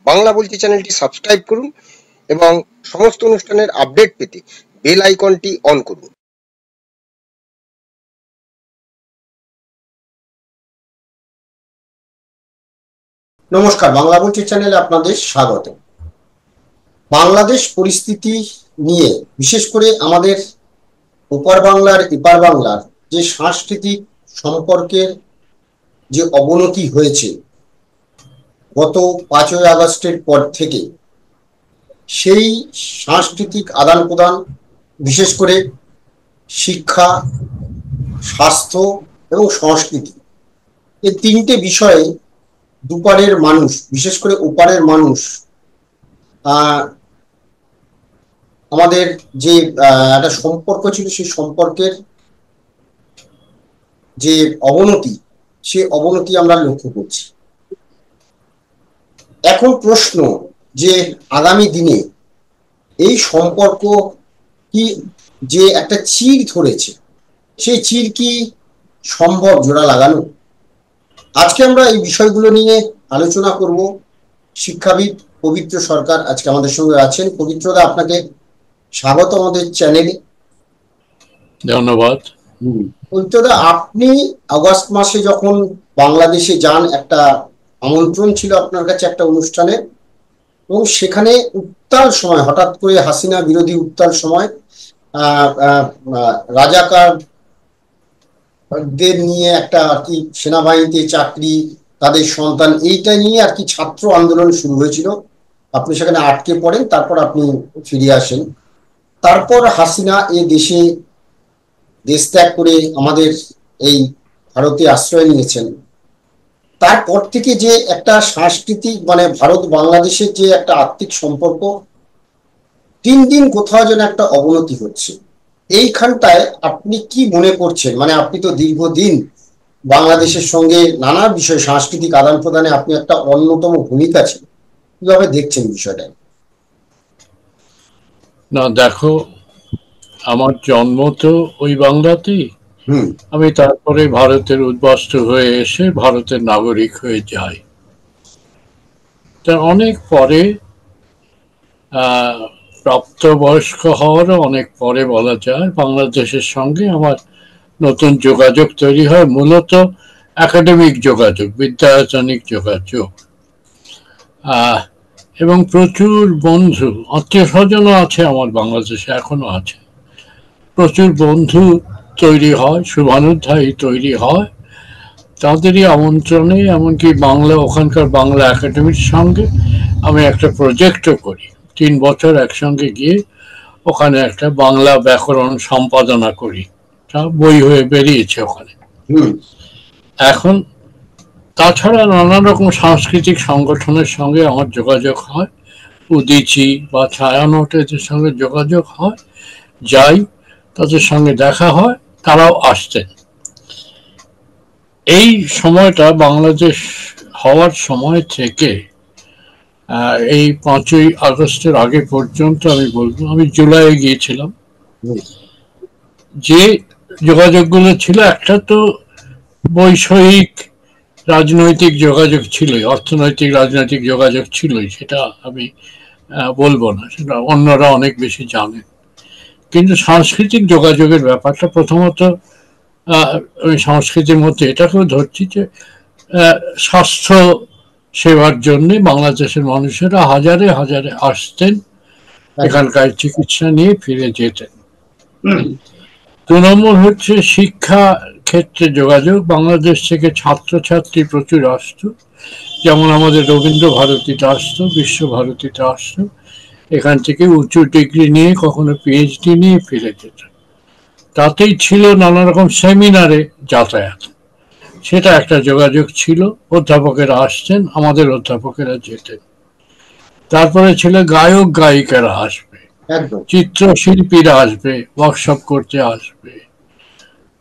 বাংলা বলছি চ্যানেলটি সাবস্ক্রাইব করুন এবং সমস্ত অনুষ্ঠানের আপডেট পেতে বেল আইকনটি অন করুন। নমস্কার, বাংলা বলছি চ্যানেলে আপনাদের স্বাগত। বাংলাদেশ পরিস্থিতি নিয়ে বিশেষ করে আমাদের ওপার বাংলার এপার বাংলার যে সাংস্কৃতিক সম্পর্কের যে অবনতি হয়েছে গত 5ই আগস্টের পর থেকে, সেই সাংস্কৃতিক আদান প্রদান, বিশেষ করে শিক্ষা, স্বাস্থ্য এবং সংস্কৃতি, এই তিনটে বিষয়ে দুপারের মানুষ, বিশেষ করে ওপারের মানুষ, আমাদের যে একটা সম্পর্ক ছিল, সেই সম্পর্কের যে অবনতি, সেই অবনতি আমরা লক্ষ্য করছি। এখন প্রশ্ন যে আগামী দিনে এই সম্পর্ক কি, যে একটা চির ধরেছে, সেই চির কি সম্ভব জোড়া লাগানো? আজকে আমরা এই বিষয়গুলো নিয়ে আলোচনা করব। শিক্ষাবিদ পবিত্র সরকার আজকে আমাদের সঙ্গে আছেন। পবিত্রদা, আপনাকে স্বাগত আমাদের চ্যানেলে। ধন্যবাদ। পবিত্রদা, আপনি আগস্ট মাসে যখন বাংলাদেশে যান, একটা আমন্ত্রণ ছিল আপনার কাছে একটা অনুষ্ঠানে, এবং সেখানে উত্তাল সময়, হঠাৎ করে হাসিনা বিরোধী উত্তাল সময়, রাজাকারদের নিয়ে একটা আর কি, সেনাবাহিনীতে চাকরি, তাদের সন্তান, এইটা নিয়ে আর কি ছাত্র আন্দোলন শুরু হয়েছিল। আপনি সেখানে আটকে পড়েন, তারপর আপনি ফিরে আসেন। তারপর হাসিনা এই দেশ ত্যাগ করে আমাদের এই ভারতে আশ্রয় নিয়েছেন। তারপর থেকে যে একটা সাংস্কৃতিক, মানে ভারত বাংলাদেশের যে একটা আত্মিক সম্পর্ক, দিন দিন কোথাও যেন একটা অবনতি হচ্ছে। এইখানটায় আপনি কি মনে করছেন? মানে আপনি তো দীর্ঘদিন বাংলাদেশের সঙ্গে নানা বিষয় সাংস্কৃতিক আদান প্রদানে আপনি একটা অন্যতম ভূমিকা ছিল, কিভাবে দেখছেন বিষয়টা? না, দেখো, আমার জন্ম তো ওই বাংলাতেই। আমি তারপরে ভারতের উদ্বাস্তু হয়ে এসে ভারতের নাগরিক হয়ে যাই। তা অনেক পরে, প্রাপ্তবয়স্ক হওয়ারও অনেক পরে বলা যায়, বাংলাদেশের সঙ্গে আমার নতুন যোগাযোগ তৈরি হয়। মূলত একাডেমিক যোগাযোগ, বিদ্যায়তনিক যোগাযোগ, এবং প্রচুর বন্ধু, আত্মীয় স্বজনও আছে আমার বাংলাদেশে, এখনো আছে। প্রচুর বন্ধু তৈরি হয়, শুভানুধ্যায়ী তৈরি হয় তাদেরই আমন্ত্রণে। এমনকি ওখানকার বাংলা একাডেমির সঙ্গে আমি একটা প্রজেক্টও করি। 3 বছর একসঙ্গে গিয়ে ওখানে একটা বাংলা ব্যাকরণ সম্পাদনা করি, বই হয়ে বেরিয়েছে ওখানে। এখন তাছাড়া নানা রকম সাংস্কৃতিক সংগঠনের সঙ্গে আমার যোগাযোগ হয়, উদীচী বা ছায়ানটের সঙ্গে যোগাযোগ হয়, যাই, তাদের সঙ্গে দেখা হয়, তারাও আসতেন। এই সময়টা বাংলাদেশ হওয়ার সময় থেকে এই 5ই আগস্টের আগে পর্যন্ত আমি বলবো, আমি জুলাইয়ে গিয়েছিলাম, যে যোগাযোগগুলো ছিল, একটা তো বৈষয়িক রাজনৈতিক যোগাযোগ ছিলই, অর্থনৈতিক রাজনৈতিক যোগাযোগ ছিলই, সেটা আমি বলবো না, সেটা অন্যরা অনেক বেশি জানেন। কিন্তু সাংস্কৃতিক যোগাযোগের ব্যাপারটা, প্রথমত আমি সংস্কৃতির মধ্যে এটাকেও ধরছি যে স্বাস্থ্য সেবার জন্য বাংলাদেশের মানুষেরা হাজারে হাজারে আসতেন, এখানকার চিকিৎসা নিয়ে ফিরে যেতেন। 2 নম্বর হচ্ছে শিক্ষা ক্ষেত্রে যোগাযোগ। বাংলাদেশ থেকে ছাত্রছাত্রী প্রচুর আসতো, যেমন আমাদের রবীন্দ্র ভারতীতে আসতো, বিশ্বভারতীতে আসতো, এখান থেকে উঁচু ডিগ্রি নিয়ে, কখনো পিএইচডি নিয়ে ফিরে যেত। তাতেই ছিল নানা রকম সেমিনারে যাতায়াত, সেটা একটা যোগাযোগ ছিল। অধ্যাপকেরা আসতেন, আমাদের অধ্যাপকেরা যেতেন। তারপরে ছিল গায়ক গায়িকারা আসবে, চিত্রশিল্পীরা আসবে, ওয়ার্কশপ করতে আসবে।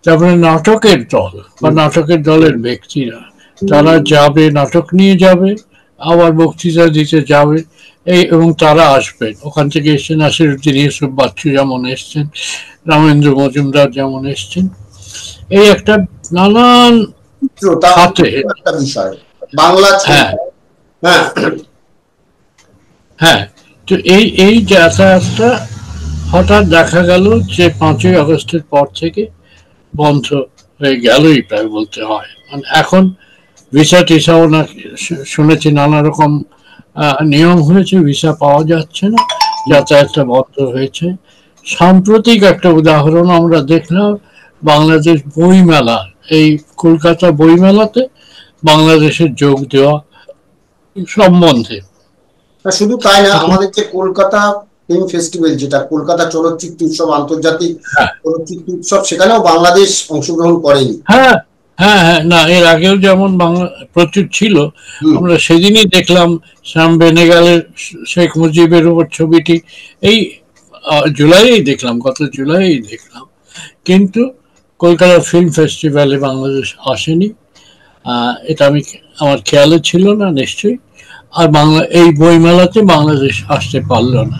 তারপরে নাটকের দল বা নাটকের দলের ব্যক্তিরা, তারা যাবে, নাটক নিয়ে যাবে, আবার বক্তৃতা দিতে যাবে, এবং তারা আসবেন। ওখান থেকে এসছেন নাসিরুদ্দিন ইউসুফ বাচ্চু যেমন এসছেন, রামেন্দ্র মজুমদার যেমন এসছেন। এই একটা নানান খাতে, একটা বিষয় বাংলা, হ্যাঁ, হ্যাঁ, তো এই এই যাতায়াতটা হঠাৎ দেখা গেল যে 5ই আগস্টের পর থেকে বন্ধ হয়ে গেলই প্রায় বলতে হয়। মানে এখন ভিসা টিসাও না, শুনেছি নানা রকম নিয়ম হয়েছে, ভিসা পাওয়া যাচ্ছে না, যাতায়াতটা বন্ধ হয়েছে। সাম্প্রতিক একটা উদাহরণ আমরা দেখলাম, বাংলাদেশ বইমেলা, এই কলকাতা বইমেলাতে বাংলাদেশের যোগ দেওয়া সম্বন্ধে। শুধু তাই না, আমাদের যে কলকাতা ফিল্ম ফেস্টিভ্যাল, যেটা কলকাতা চলচ্চিত্র উৎসব, আন্তর্জাতিক হ্যাঁ চলচ্চিত্র উৎসব, সেখানেও বাংলাদেশ অংশগ্রহণ করেনি। হ্যাঁ হ্যাঁ হ্যাঁ, না এর আগেও যেমন বাংলা প্রচুর ছিল। আমরা সেদিনই দেখলাম শ্যাম বেনেগালের শেখ মুজিবের উপর ছবিটি, এই জুলাইয়েই দেখলাম, গত জুলাইয়েই দেখলাম। কিন্তু কলকাতা ফিল্ম ফেস্টিভ্যালে বাংলাদেশ আসেনি, এটা আমার খেয়ালে ছিল না নিশ্চয়ই। আর এই বইমেলাতে বাংলাদেশ আসতে পারলো না।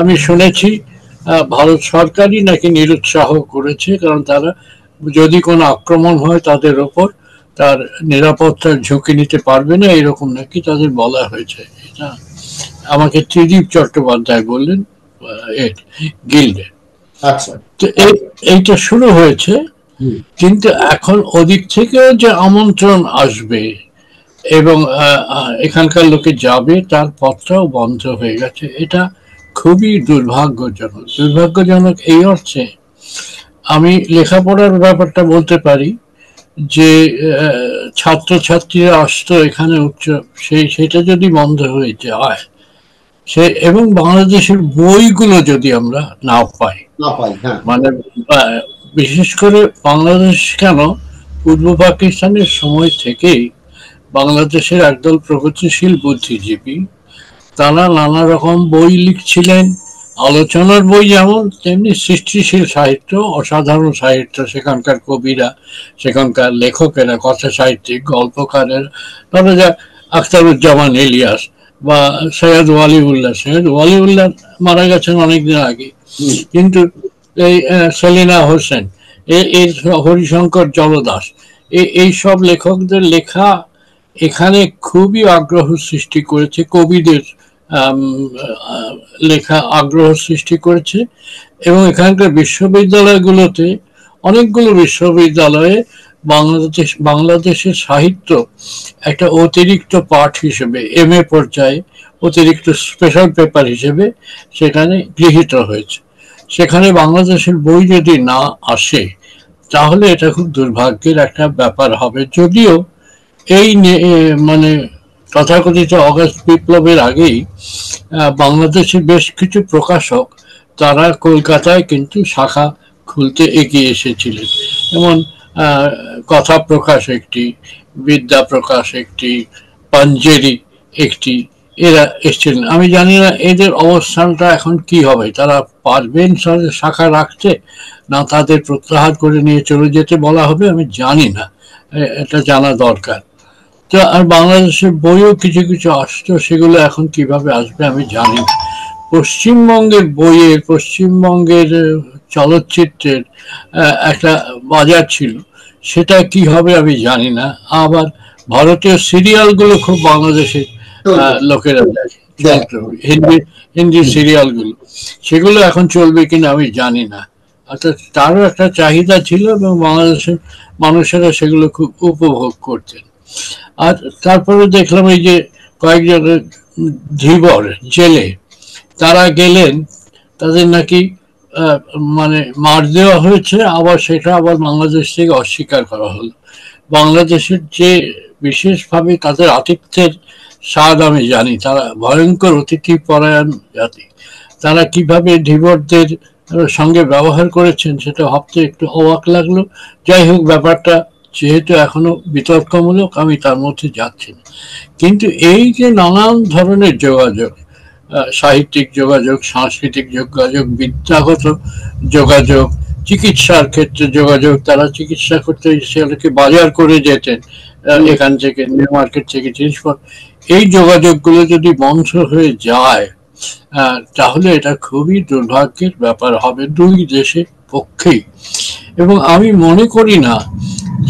আমি শুনেছি ভারত সরকারই নাকি নিরুৎসাহ করেছে, কারণ তারা যদি কোনো আক্রমণ হয় তাদের ওপর তার নিরাপত্তার ঝুঁকি নিতে পারবে না, এরকম নাকি তাদের বলা হয়েছে। এটা আমাকে ত্রিদীপ চট্টোপাধ্যায় বললেন, গিল্ডে। আচ্ছা, তো এইটা শুরু হয়েছে, কিন্তু এখন ওদিক থেকেও যে আমন্ত্রণ আসবে এবং এখানকার লোকে যাবে, তার পথটাও বন্ধ হয়ে গেছে। এটা খুবই দুর্ভাগ্যজনক। দুর্ভাগ্যজনক এই অর্থে, আমি লেখাপড়ার ব্যাপারটা বলতে পারি যে ছাত্রছাত্রীরা আসতো এখানে সেটা যদি বন্ধ হয়ে যায়, এবং বাংলাদেশের বইগুলো যদি আমরা না পাই, মানে বিশেষ করে বাংলাদেশ কেন, পূর্ব পাকিস্তানের সময় থেকেই বাংলাদেশের একদল প্রগতিশীল বুদ্ধিজীবী, তারা নানা রকম বই লিখছিলেন, আলোচনার বই যেমন, তেমনি সৃষ্টিশীল সাহিত্য, অসাধারণ সাহিত্য। সেখানকার কবিরা, সেখানকার লেখকেরা, কথা সাহিত্যিক, গল্পকারেরা, ধরা যাক আখতারুজ্জামান ইলিয়াস বা সৈয়দ ওয়ালিউল্লাহ মারা গেছেন অনেকদিন আগে, কিন্তু এই সেলিনা হোসেন, এই হরিশঙ্কর জলদাস, এই সব লেখকদের লেখা এখানে খুবই আগ্রহ সৃষ্টি করেছে, কবিদের লেখা আগ্রহ সৃষ্টি করেছে। এবং এখানকার বিশ্ববিদ্যালয়গুলোতে, অনেকগুলো বিশ্ববিদ্যালয়ে বাংলাদেশের সাহিত্য একটা অতিরিক্ত পাঠ হিসেবে, MA পর্যায়ে অতিরিক্ত স্পেশাল পেপার হিসেবে সেখানে গৃহীত হয়েছে। সেখানে বাংলাদেশের বই যদি না আসে, তাহলে এটা খুব দুর্ভাগ্যের একটা ব্যাপার হবে। যদিও এই মানে তথাকথিত অগাস্ট বিপ্লবের আগেই বাংলাদেশের বেশ কিছু প্রকাশক, তারা কলকাতায় কিন্তু শাখা খুলতে এগিয়ে এসেছিলেন। যেমন কথা প্রকাশ একটি, বিদ্যা প্রকাশ একটি, পাঞ্জেরি একটি, এরা এসেছিলেন। আমি জানি না এদের অবস্থানটা এখন কি হবে, তারা পারবেন শাখা রাখতে, না তাদের প্রত্যাহার করে নিয়ে চলে যেতে বলা হবে, আমি জানি না, এটা জানা দরকার। তো আর বাংলাদেশের বইও কিছু কিছু আসতো, সেগুলো এখন কিভাবে আসবে আমি জানি না। পশ্চিমবঙ্গের বইয়ের, পশ্চিমবঙ্গের চলচ্চিত্রের একটা বাজার ছিল, সেটা কি হবে আমি জানি না। আবার ভারতীয় সিরিয়ালগুলো খুব বাংলাদেশের লোকেরা দেখে, হিন্দি সিরিয়ালগুলো, সেগুলো এখন চলবে কিনা আমি জানি না। অর্থাৎ তারও একটা চাহিদা ছিল এবং বাংলাদেশের মানুষেরা সেগুলো খুব উপভোগ করতেন। আর তারপরে দেখলাম এই যে কয়েকজন ধীবর জেলে, তারা গেলেন, তাদের নাকি মানে মার দেওয়া হয়েছে, আবার সেটা আবার বাংলাদেশ থেকে অস্বীকার করা হলো। বাংলাদেশের যে বিশেষভাবে তাদের আতিথ্যের স্বাদ আমি জানি, তারা ভয়ঙ্কর অতিথি পরায়ণ জাতি, তারা কিভাবে ধীবরদের সঙ্গে ব্যবহার করেছেন সেটা ভাবতে একটু অবাক লাগলো। যাই হোক, ব্যাপারটা যেহেতু এখনো বিতর্কমূলক, আমি তার মধ্যে যাচ্ছি না। কিন্তু এই যে নানান ধরনের যোগাযোগ, সাহিত্যিক যোগাযোগ, সাংস্কৃতিক যোগাযোগ, বিদ্যাগত যোগাযোগ, চিকিৎসার ক্ষেত্রে যোগাযোগ, তারা চিকিৎসা করতে সেগুলোকে বাজার করে যেতেন এখান থেকে, নিউ মার্কেট থেকে জিনিসপত্র, এই যোগাযোগগুলো যদি বন্ধ হয়ে যায়, তাহলে এটা খুবই দুর্ভাগ্যের ব্যাপার হবে দুই দেশের পক্ষেই। এবং আমি মনে করি না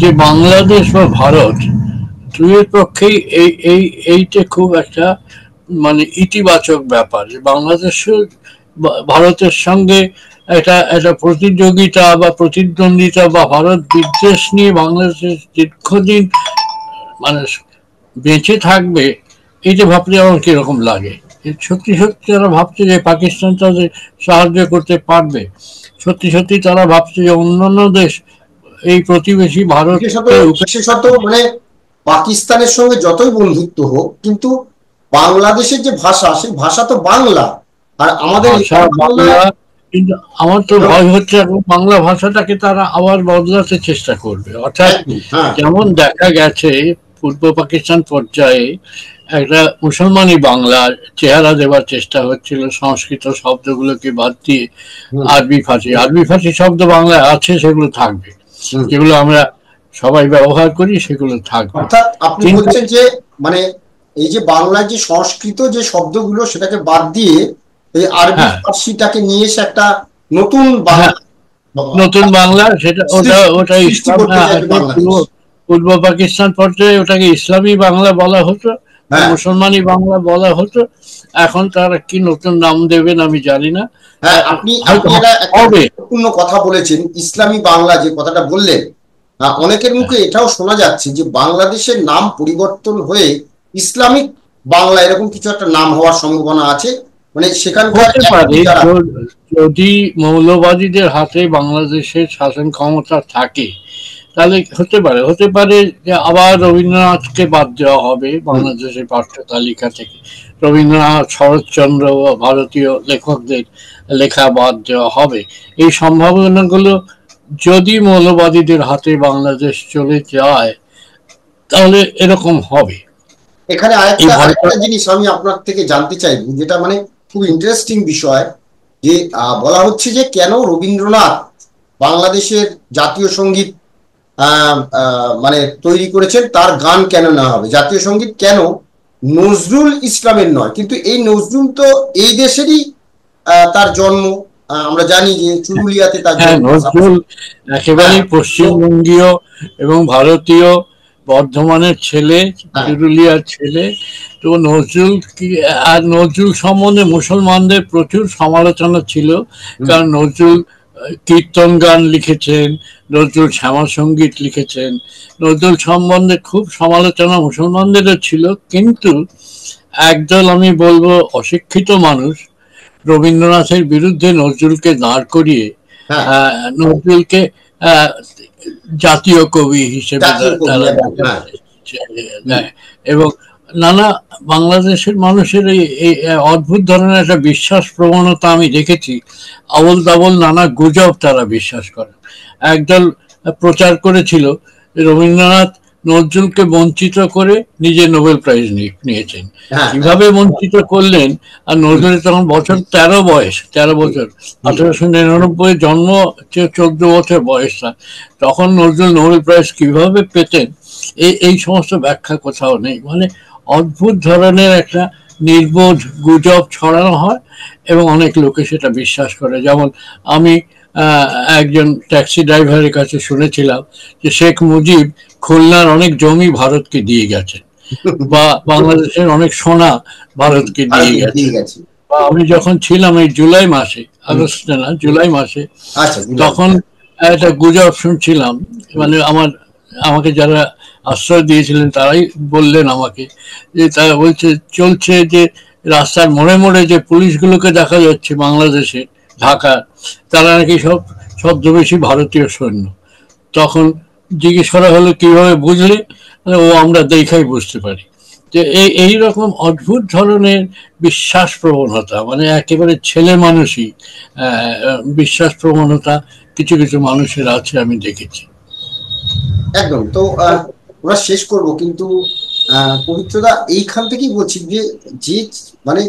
যে বাংলাদেশ বা ভারত দুইয়ের পক্ষেই এইটা খুব একটা মানে ইতিবাচক ব্যাপার যে বাংলাদেশের ভারতের সঙ্গে একটা একটা প্রতিযোগিতা বা প্রতিদ্বন্দ্বিতা বা ভারত বিদ্বেষ নিয়ে বাংলাদেশ দীর্ঘদিন মানে বেঁচে থাকবে, এইটা ভাবলে আমার কিরকম লাগে। সত্যি সত্যি তারা ভাবছে যে পাকিস্তান তাদের সাহায্য করতে পারবে, সত্যি সত্যি তারা ভাবছে যে অন্যান্য দেশ এই প্রতিবেশী ভারত বিশেষত মানে পাকিস্তানের সঙ্গে যতই বন্ধুত্ব হোক, কিন্তু বাংলাদেশের যে ভাষা, সেই ভাষা তো বাংলা, আর আমাদের বাংলা। কিন্তু আমার তো ভয় হচ্ছে বাংলা ভাষাটাকে তারা আবার বদলাতে চেষ্টা করবে। অর্থাৎ যেমন দেখা গেছে পূর্ব পাকিস্তান পর্যায়ে একটা মুসলমানি বাংলার চেহারা দেওয়ার চেষ্টা হচ্ছিল, সংস্কৃত শব্দগুলোকে বাদ দিয়ে আরবি ফার্সি শব্দ বাংলায় আছে, সেগুলো থাকবে, যেগুলো আমরা সবাই ব্যবহার করি সেগুলো থাকবে। অর্থাৎ আপনি বলছেন যে মানে এই যে বাংলার যে সংস্কৃত যে শব্দগুলো সেটাকে বাদ দিয়ে এই আরবি ফার্সিটাকে নিয়ে এসে একটা নতুন বাংলা সেটা ওটা পূর্ব পাকিস্তান পর্যায়ে ওটাকে ইসলামী বাংলা বলা হতো, মুসলমানি বাংলা বলা হতো। এখন তারা কি নতুন নাম দেবেন আমি জানি না। আপনি গুরুত্বপূর্ণ কথা বলেছেন, ইসলামী বাংলা যে কথাটা বললেন, অনেকের মুখে এটাও শোনা যাচ্ছে যে বাংলাদেশের নাম পরিবর্তন হয়ে ইসলামিক বাংলা এরকম কিছু একটা নাম হওয়ার সম্ভাবনা আছে। মানে সেখানকার যদি মৌলবাদীদের হাতে বাংলাদেশের শাসন ক্ষমতা থাকে তাহলে হতে পারে যে আবার রবীন্দ্রনাথকে বাদ দেওয়া হবে বাংলাদেশের পাঠ্য তালিকা থেকে, রবীন্দ্রনাথ, শরৎচন্দ্র, ভারতীয় লেখকদের লেখা বাদ দেওয়া হবে। এই সম্ভাবনাগুলো যদি মৌলবাদীদের হাতে বাংলাদেশ চলে যায় তাহলে এরকম হবে। এখানে আরেকটা জিনিস আমি আপনার থেকে জানতে চাইব, যেটা মানে খুব ইন্টারেস্টিং বিষয়, যে বলা হচ্ছে যে কেন রবীন্দ্রনাথ বাংলাদেশের জাতীয় সঙ্গীত মানে তৈরি করেছেন, তার গান কেন না হবে, জাতীয় সঙ্গীত কেন নজরুল ইসলামের নয়? কিন্তু এই নজরুল তো এই দেশেরই তার জন্ম, আমরা জানি যে চুরুলিয়াতে তার জন্ম। নজরুল একেবারে পশ্চিমবঙ্গীয় এবং ভারতীয় বর্ধমানের ছেলে, চুরুলিয়ার ছেলে। তো নজরুল আর নজরুল সম্বন্ধে মুসলমানদের প্রচুর সমালোচনা ছিল, কারণ নজরুল কীর্তন গান লিখেছেন, নজরুল শ্যামা সঙ্গীত লিখেছেন, নজরুল সম্বন্ধে খুব সমালোচনা মুসলমানদেরও ছিল। কিন্তু একদল আমি বলবো অশিক্ষিত মানুষ রবীন্দ্রনাথের বিরুদ্ধে নজরুলকে দাঁড় করিয়ে নজরুলকে জাতীয় কবি হিসেবে এবং নানা বাংলাদেশের মানুষের এই অদ্ভুত ধরনের একটা বিশ্বাস প্রবণতা আমি দেখেছি। আবল তাবল নানা গুজব তারা বিশ্বাস করে। একদল প্রচার করেছিল রবীন্দ্রনাথ নজরুলকে বঞ্চিত করে নিজে নোবেল প্রাইজ নিয়েছেন। কিভাবে বঞ্চিত করলেন? আর নজরুলের তখন বছর 13 বয়স, 13 বছর, 1899 জন্ম, 14 বছর বয়সটা, তখন নজরুল নোবেল প্রাইজ কিভাবে পেতেন এই সমস্ত ব্যাখ্যা কোথাও নেই। মানে অদ্ভুত ধরনের একটা নির্বোধ গুজব ছড়ানো হয় এবং অনেক লোকে সেটা বিশ্বাস করে। যেমন আমি একজন ট্যাক্সি ড্রাইভারের কাছে শুনেছিলাম যে শেখ মুজিব খুলনার অনেক জমি ভারতকে দিয়ে গেছেন, বা বাংলাদেশের অনেক সোনা ভারতকে দিয়ে গেছে। বা আমি যখন ছিলাম এই জুলাই মাসে, আগস্টে না জুলাই মাসে, তখন একটা গুজব শুনছিলাম। মানে আমাকে যারা আশ্রয় দিয়েছিলেন তারাই বললেন আমাকে যে তারা চলছে যে রাস্তার মোড়ে মোড়ে যে পুলিশগুলোকে দেখা যাচ্ছে বাংলাদেশে, ঢাকা, তারা নাকি সব ছদ্মবেশী ভারতীয় সৈন্য। তখন জিজ্ঞেস করা হলো কিভাবে বুঝলে? ও আমরা দেখাই বুঝতে পারি। যে এইরকম অদ্ভুত ধরনের বিশ্বাস প্রবণতা, মানে একেবারে ছেলে মানুষই বিশ্বাস প্রবণতা কিছু কিছু মানুষের আছে, আমি দেখেছি। একদম। তো আমরা শেষ করব, কিন্তু পবিত্রদা এইখান থেকেই বলছি যে মানে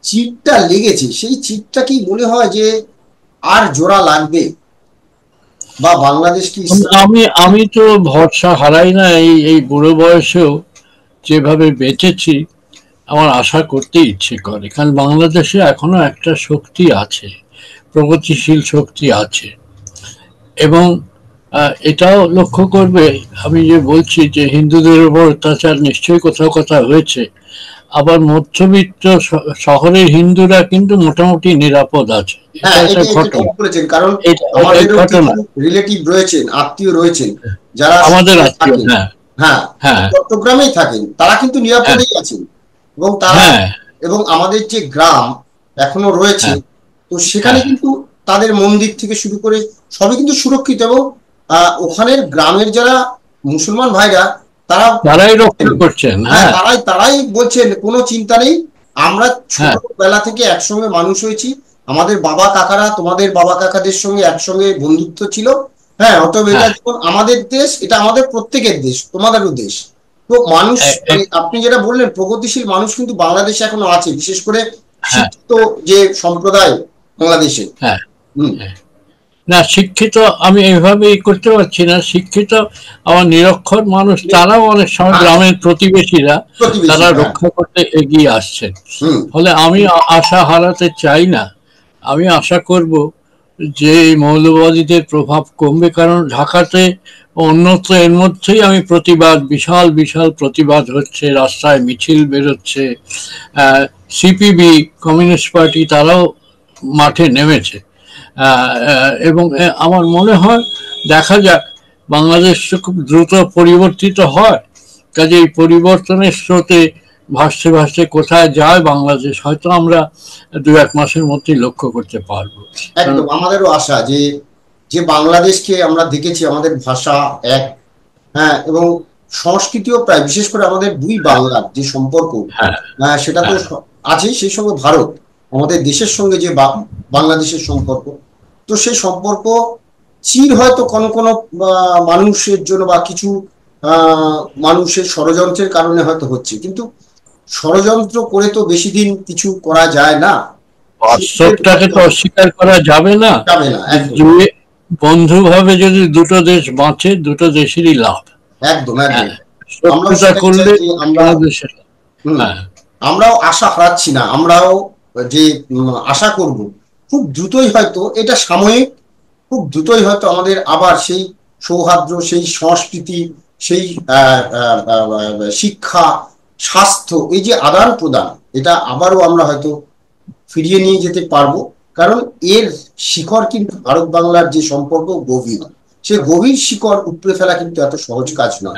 চিটটা লেগেছে, সেই চিটটা কি মনে হয় যে আর জোড়া লাগবে, বা বাংলাদেশ কি? আমি তো ভরসা হারাই না। এই বুড়ো বয়সেও যেভাবে বেঁচেছি আমার আশা করতে ইচ্ছে করে, কারণ বাংলাদেশে এখনো একটা শক্তি আছে, প্রগতিশীল শক্তি আছে। এবং এটাও লক্ষ্য করবে, আমি যে বলছি যে হিন্দুদের উপর অত্যাচার নিশ্চয়ই কোথাও কোথাও হয়েছে, আবার মধ্যবিত্ত শহরের হিন্দুরা কিন্তু মোটামুটি নিরাপদ আছে। হ্যাঁ, এটা ঠিক বলেছেন, কারণ আমাদেরও কিছু রিলেটিভ রয়েছেন, আত্মীয় রয়েছেন যারা আমাদের আত্মীয়, হ্যাঁ হ্যাঁ, চট্টগ্রামেই থাকেন, তারা কিন্তু নিরাপদেই আছেন। এবং তারা এবং আমাদের যে গ্রাম এখনো রয়েছে, তো সেখানে কিন্তু তাদের মন্দির থেকে শুরু করে সবই কিন্তু সুরক্ষিত। এবং ওখানের গ্রামের যারা মুসলমান ভাইরা তারাই রক্ষা করছেন, তারাই বলছেন কোনো চিন্তা নেই, আমরা ছোটবেলা থেকে একসঙ্গে মানুষ হয়েছি, আমাদের বাবা কাকারা তোমাদের বাবা কাকাদের সঙ্গে একসঙ্গে বন্ধুত্ব ছিল। হ্যাঁ, অতএব এটা যখন আমাদের দেশ, এটা আমাদের প্রত্যেকের দেশ, তোমাদেরও দেশ। তো মানুষ, আপনি যেটা বললেন প্রগতিশীল মানুষ কিন্তু বাংলাদেশে এখনো আছে, বিশেষ করে শিক্ষিত যে সম্প্রদায় বাংলাদেশে। না, শিক্ষিত আমি এইভাবে করতে পারছি না, শিক্ষিত আমার নিরক্ষর মানুষ তারাও অনেক সময় গ্রামের প্রতিবেশীরা তারা রক্ষা করতে এগিয়ে আসছেন। ফলে আমি আশা হারাতে চাই না, আমি আশা করব যে মৌলবাদীদের প্রভাব কমবে, কারণ ঢাকাতে অন্যত্র এর মধ্যেই আমি প্রতিবাদ, বিশাল বিশাল প্রতিবাদ হচ্ছে, রাস্তায় মিছিল বেরোচ্ছে, সিপিবি কমিউনিস্ট পার্টি তারাও মাঠে নেমেছে। এবং আমার মনে হয় দেখা যাক, বাংলাদেশ খুব দ্রুত পরিবর্তিত হয়, কাজে এই পরিবর্তনের স্রোতে ভাসতে ভাসতে কোথায় যায় বাংলাদেশ হয়তো আমরা 2-1 মাসের মধ্যেই লক্ষ্য করতে পারবো। একদম আমাদেরও আশা যে যে বাংলাদেশকে আমরা দেখেছি, আমাদের ভাষা এক, হ্যাঁ, এবং সংস্কৃতিও প্রায়, বিশেষ করে আমাদের দুই বাংলার যে সম্পর্ক সেটা তো আছে, সেই সঙ্গে ভারত আমাদের দেশের সঙ্গে যে বাংলাদেশের সম্পর্ক, তো সেই সম্পর্ক চির হয়তো কোনো কোনো মানুষের জন্য বা কিছু মানুষের ষড়যন্ত্রের কারণে হয়তো হচ্ছে, কিন্তু ষড়যন্ত্র করে তো বেশি দিন কিছু করা যায় না, বাস্তবটাকে তো অস্বীকার করা যাবে না। বন্ধু ভাবে যদি দুটো দেশ বাঁচে, দুটো দেশেরই লাভ। একদম করলে আমরাও আশা হারাচ্ছি না, আমরাও যে আশা করব খুব দ্রুতই হয়তো, এটা সাময়িক, খুব দ্রুতই হয়তো আমাদের আবার সেই সৌহার্দ্য, সেই সংস্কৃতি, সেই শিক্ষা, স্বাস্থ্য, এই যে আদান প্রদান, এটা আবারও আমরা হয়তো ফিরিয়ে নিয়ে যেতে পারবো। কারণ এর শিকড় কিন্তু ভারত বাংলার যে সম্পর্ক গভীর, সে গভীর শিকড় উপড়ে ফেলা কিন্তু এত সহজ কাজ নয়।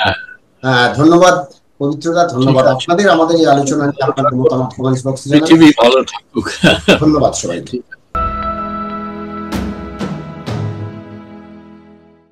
ধন্যবাদ পবিত্রদা, ধন্যবাদ আপনাদের আমাদের এই আলোচনা নিয়ে আপনাদের মতামত কমেন্টস বক্সে জানাবেন। ভালো থাকুক। ধন্যবাদ সবাইকে।